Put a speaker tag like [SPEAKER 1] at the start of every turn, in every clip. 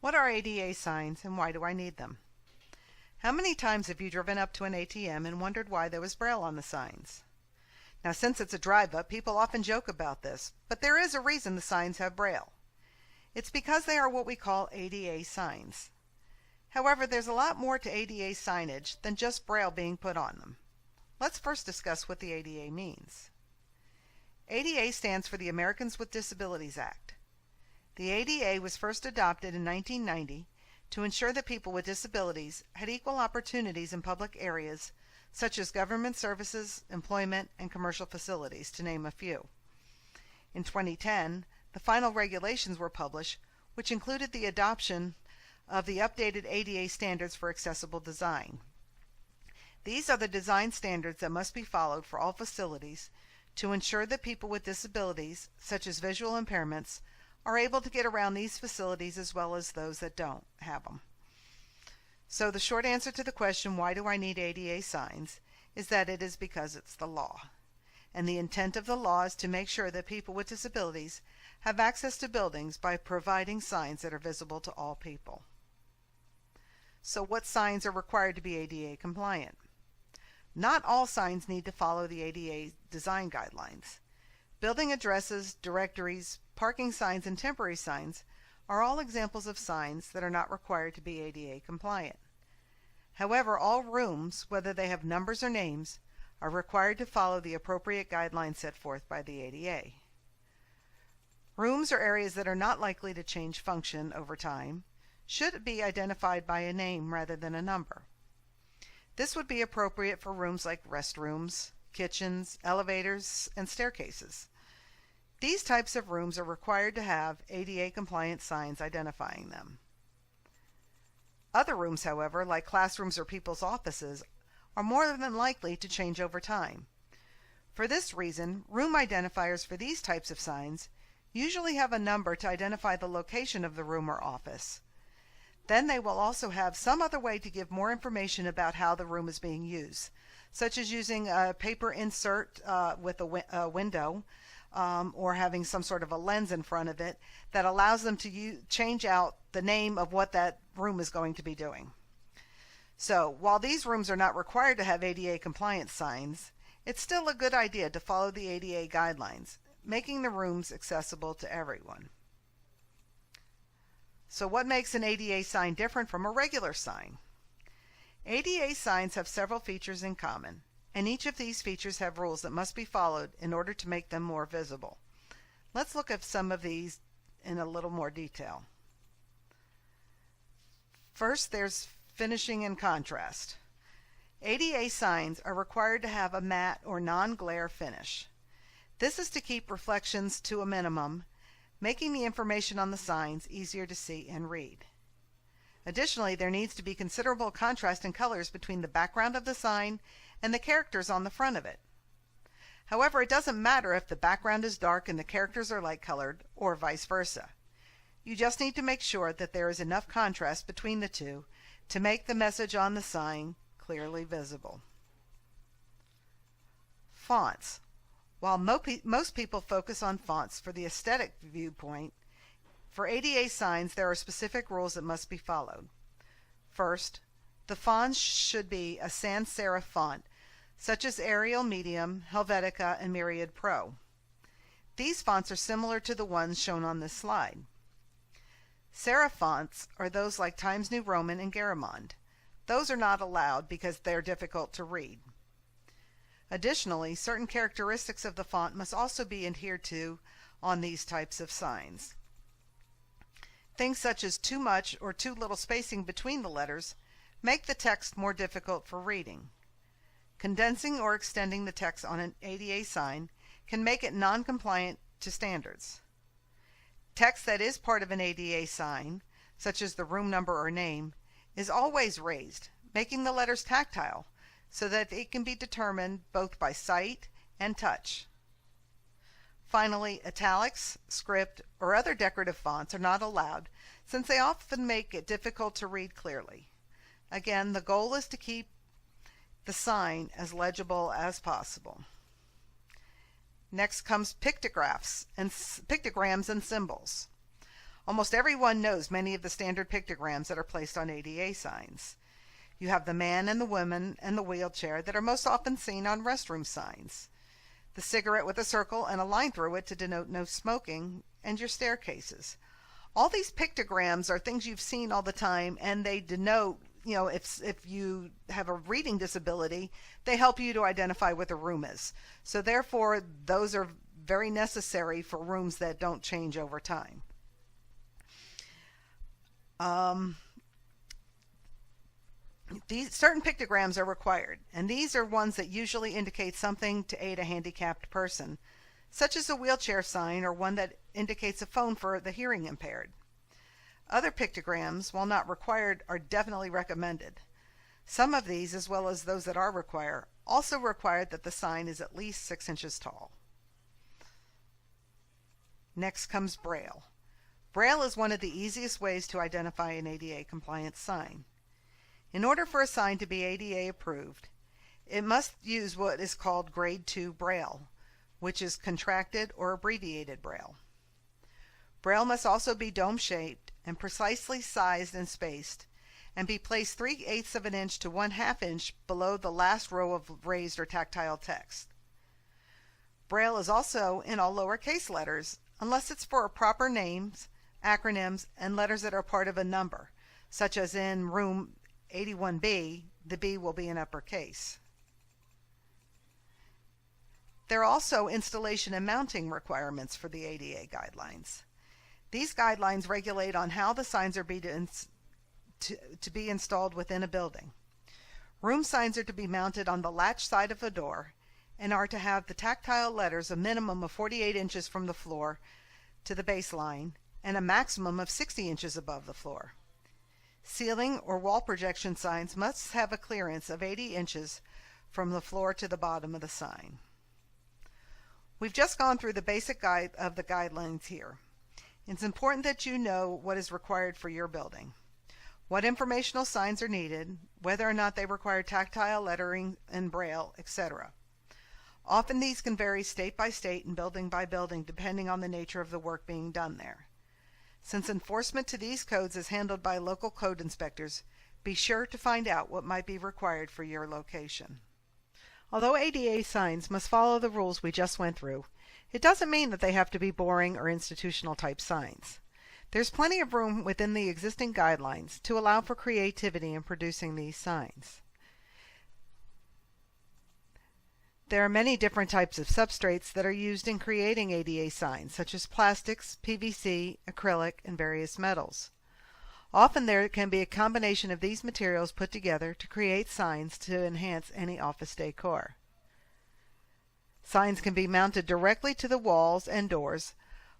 [SPEAKER 1] What are ADA signs and why do I need them? How many times have you driven up to an ATM and wondered why there was Braille on the signs? Now, since it's a drive-up, people often joke about this, but there is a reason the signs have Braille. It's because they are what we call ADA signs. However, there's a lot more to ADA signage than just Braille being put on them. Let's first discuss what the ADA means. ADA stands for the Americans with Disabilities Act. The ADA was first adopted in 1990 to ensure that people with disabilities had equal opportunities in public areas such as government services, employment, and commercial facilities, to name a few. In 2010, the final regulations were published, which included the adoption of the updated ADA standards for accessible design. These are the design standards that must be followed for all facilities to ensure that people with disabilities, such as visual impairments, are able to get around these facilities as well as those that don't have them. So the short answer to the question, why do I need ADA signs, is that it is because it's the law. And the intent of the law is to make sure that people with disabilities have access to buildings by providing signs that are visible to all people. So what signs are required to be ADA compliant? Not all signs need to follow the ADA design guidelines. Building addresses, directories, parking signs, and temporary signs are all examples of signs that are not required to be ADA compliant. However, all rooms, whether they have numbers or names, are required to follow the appropriate guidelines set forth by the ADA. Rooms or areas that are not likely to change function over time should be identified by a name rather than a number. This would be appropriate for rooms like restrooms, kitchens, elevators, and staircases. These types of rooms are required to have ADA compliant signs identifying them. Other rooms, however, like classrooms or people's offices, are more than likely to change over time. For this reason, room identifiers for these types of signs usually have a number to identify the location of the room or office. Then they will also have some other way to give more information about how the room is being used, such as using a paper insert with a window, or having some sort of a lens in front of it that allows them to change out the name of what that room is going to be doing. So while these rooms are not required to have ADA compliant signs, it's still a good idea to follow the ADA guidelines, making the rooms accessible to everyone. So what makes an ADA sign different from a regular sign? ADA signs have several features in common, and each of these features have rules that must be followed in order to make them more visible. Let's look at some of these in a little more detail. First, there's finishing and contrast. ADA signs are required to have a matte or non-glare finish. This is to keep reflections to a minimum, making the information on the signs easier to see and read. Additionally, there needs to be considerable contrast in colors between the background of the sign and the characters on the front of it. However, it doesn't matter if the background is dark and the characters are light colored, or vice versa. You just need to make sure that there is enough contrast between the two to make the message on the sign clearly visible. Fonts. While most people focus on fonts for the aesthetic viewpoint, for ADA signs there are specific rules that must be followed. First, the fonts should be a sans serif font, such as Arial Medium, Helvetica, and Myriad Pro. These fonts are similar to the ones shown on this slide. Serif fonts are those like Times New Roman and Garamond. Those are not allowed because they're difficult to read. Additionally, certain characteristics of the font must also be adhered to on these types of signs. Things such as too much or too little spacing between the letters make the text more difficult for reading. Condensing or extending the text on an ADA sign can make it non-compliant to standards. Text that is part of an ADA sign, such as the room number or name, is always raised, making the letters tactile, so that it can be determined both by sight and touch. Finally, italics, script, or other decorative fonts are not allowed since they often make it difficult to read clearly. Again, the goal is to keep the sign as legible as possible. Next comes pictograms and symbols. Almost everyone knows many of the standard pictograms that are placed on ADA signs. You have the man and the woman and the wheelchair that are most often seen on restroom signs, the cigarette with a circle and a line through it to denote no smoking, and your staircases. All these pictograms are things you've seen all the time, and they denote, if you have a reading disability, they help you to identify what the room is. So therefore, those are very necessary for rooms that don't change over time. These certain pictograms are required, and these are ones that usually indicate something to aid a handicapped person, such as a wheelchair sign or one that indicates a phone for the hearing impaired. Other pictograms, while not required, are definitely recommended. Some of these, as well as those that are required, also require that the sign is at least 6 inches tall. Next comes Braille. Braille is one of the easiest ways to identify an ADA compliant sign. In order for a sign to be ADA approved, it must use what is called Grade 2 Braille, which is contracted or abbreviated Braille. Braille must also be dome-shaped and precisely sized and spaced, and be placed 3/8 of an inch to 1/2 inch below the last row of raised or tactile text. Braille is also in all lowercase letters, unless it's for proper names, acronyms, and letters that are part of a number, such as in room 81B, the B will be in uppercase. There are also installation and mounting requirements for the ADA guidelines. These guidelines regulate on how the signs are to be installed within a building. Room signs are to be mounted on the latch side of a door and are to have the tactile letters a minimum of 48 inches from the floor to the baseline and a maximum of 60 inches above the floor. Ceiling or wall projection signs must have a clearance of 80 inches from the floor to the bottom of the sign. We've just gone through the basic guide of the guidelines here. It's important that you know what is required for your building, what informational signs are needed, whether or not they require tactile lettering and Braille, etc. Often these can vary state by state and building by building depending on the nature of the work being done there. Since enforcement to these codes is handled by local code inspectors, be sure to find out what might be required for your location. Although ADA signs must follow the rules we just went through, it doesn't mean that they have to be boring or institutional type signs. There's plenty of room within the existing guidelines to allow for creativity in producing these signs. There are many different types of substrates that are used in creating ADA signs, such as plastics, PVC, acrylic, and various metals. Often there can be a combination of these materials put together to create signs to enhance any office decor. Signs can be mounted directly to the walls and doors,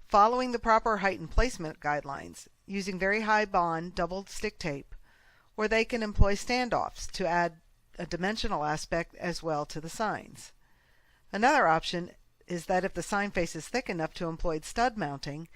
[SPEAKER 1] following the proper height and placement guidelines, using very high bond double stick tape, or they can employ standoffs to add a dimensional aspect as well to the signs. Another option is that if the sign face is thick enough to employ stud mounting,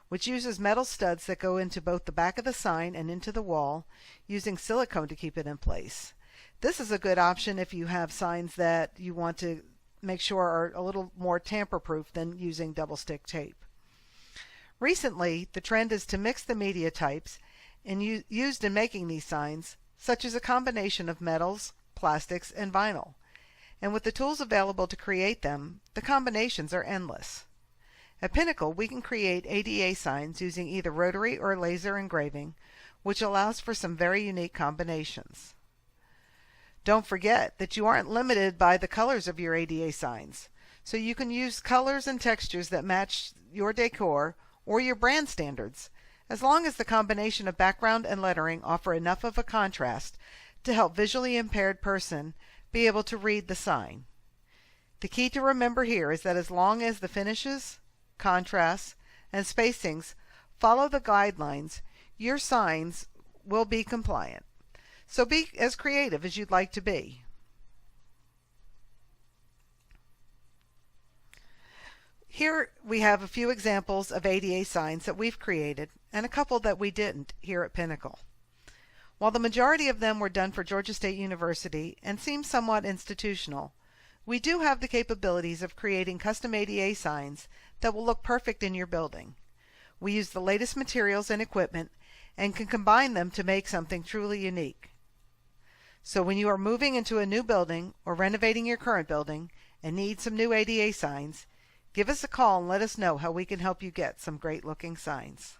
[SPEAKER 1] which uses metal studs that go into both the back of the sign and into the wall, using silicone to keep it in place. This is a good option if you have signs that you want to make sure are a little more tamper-proof than using double stick tape. Recently, the trend is to mix the media types used in making these signs, such as a combination of metals, plastics, and vinyl. And with the tools available to create them, the combinations are endless. At Pinnacle, we can create ADA signs using either rotary or laser engraving, which allows for some very unique combinations. Don't forget that you aren't limited by the colors of your ADA signs, so you can use colors and textures that match your decor or your brand standards, as long as the combination of background and lettering offer enough of a contrast to help visually impaired person be able to read the sign. The key to remember here is that as long as the finishes, contrasts, and spacings follow the guidelines, your signs will be compliant. So be as creative as you'd like to be. Here we have a few examples of ADA signs that we've created and a couple that we didn't here at Pinnacle. While the majority of them were done for Georgia State University and seem somewhat institutional, we do have the capabilities of creating custom ADA signs that will look perfect in your building. We use the latest materials and equipment and can combine them to make something truly unique. So when you are moving into a new building or renovating your current building and need some new ADA signs, give us a call and let us know how we can help you get some great looking signs.